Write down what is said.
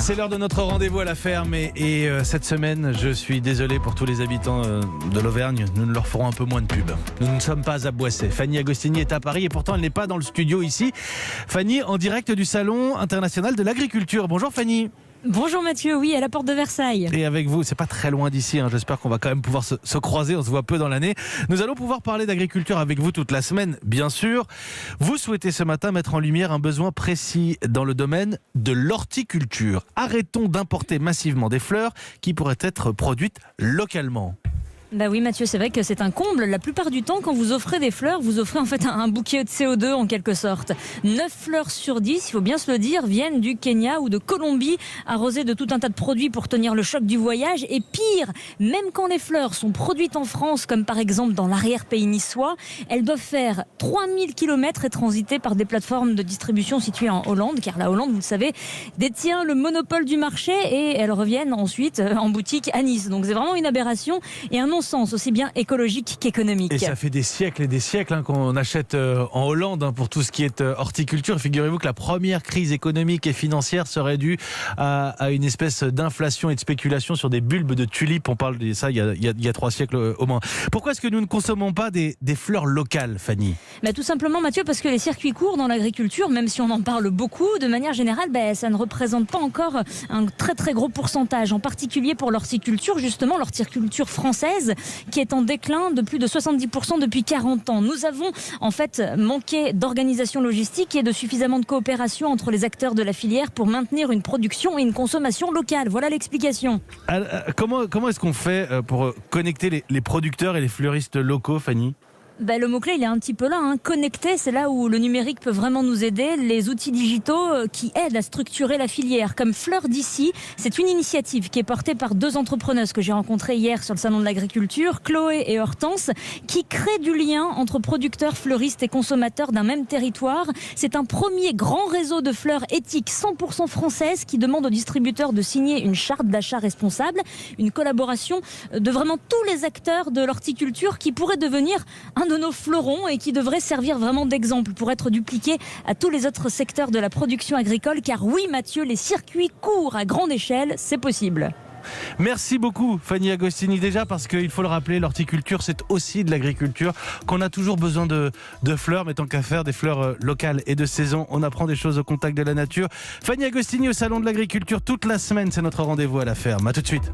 C'est l'heure de notre rendez-vous à la ferme et cette semaine, je suis désolé pour tous les habitants de l'Auvergne, nous ne leur ferons un peu moins de pub. Nous ne sommes pas à Boissé. Fanny Agostini est à Paris et pourtant elle n'est pas dans le studio ici. Fanny, en direct du Salon international de l'agriculture. Bonjour Fanny. Bonjour Mathieu, oui, à la porte de Versailles. Et avec vous, c'est pas très loin d'ici, j'espère qu'on va quand même pouvoir se croiser, on se voit peu dans l'année. Nous allons pouvoir parler d'agriculture avec vous toute la semaine, bien sûr. Vous souhaitez ce matin mettre en lumière un besoin précis dans le domaine de l'horticulture. Arrêtons d'importer massivement des fleurs qui pourraient être produites localement. Bah oui Mathieu, c'est vrai que c'est un comble. La plupart du temps, quand vous offrez des fleurs, vous offrez en fait un bouquet de CO2 en quelque sorte. 9 fleurs sur 10, il faut bien se le dire, viennent du Kenya ou de Colombie, arrosées de tout un tas de produits pour tenir le choc du voyage. Et pire, même quand les fleurs sont produites en France, comme par exemple dans l'arrière-pays niçois, elles doivent faire 3000 km et transiter par des plateformes de distribution situées en Hollande, car la Hollande, vous le savez, détient le monopole du marché et elles reviennent ensuite en boutique à Nice. Donc c'est vraiment une aberration et un non-sens aussi bien écologique qu'économique. Et ça fait des siècles et des siècles qu'on achète en Hollande pour tout ce qui est horticulture. Figurez-vous que la première crise économique et financière serait due à une espèce d'inflation et de spéculation sur des bulbes de tulipes. On parle de ça il y a 3 siècles au moins. Pourquoi est-ce que nous ne consommons pas des fleurs locales, Fanny ? Tout simplement Mathieu, parce que les circuits courts dans l'agriculture, même si on en parle beaucoup, de manière générale, ça ne représente pas encore un très très gros pourcentage, en particulier pour l'horticulture, justement l'horticulture française, qui est en déclin de plus de 70% depuis 40 ans. Nous avons en fait manqué d'organisation logistique et de suffisamment de coopération entre les acteurs de la filière pour maintenir une production et une consommation locale. Voilà l'explication. Comment est-ce qu'on fait pour connecter les producteurs et les fleuristes locaux, Fanny ? Le mot-clé, il est un petit peu là. Connecter, c'est là où le numérique peut vraiment nous aider. Les outils digitaux qui aident à structurer la filière, comme Fleurs d'ici. C'est une initiative qui est portée par 2 entrepreneuses que j'ai rencontrées hier sur le Salon de l'agriculture, Chloé et Hortense, qui créent du lien entre producteurs, fleuristes et consommateurs d'un même territoire. C'est un premier grand réseau de fleurs éthiques 100% françaises qui demande aux distributeurs de signer une charte d'achat responsable. Une collaboration de vraiment tous les acteurs de l'horticulture qui pourrait devenir un de nos fleurons et qui devrait servir vraiment d'exemple pour être dupliqué à tous les autres secteurs de la production agricole. Car oui Mathieu, les circuits courts à grande échelle, c'est possible. Merci beaucoup Fanny Agostini, déjà parce qu'il faut le rappeler, l'horticulture c'est aussi de l'agriculture, qu'on a toujours besoin de fleurs, mais tant qu'à faire des fleurs locales et de saison, on apprend des choses au contact de la nature. Fanny Agostini au Salon de l'agriculture toute la semaine, c'est notre rendez-vous à la ferme. À tout de suite.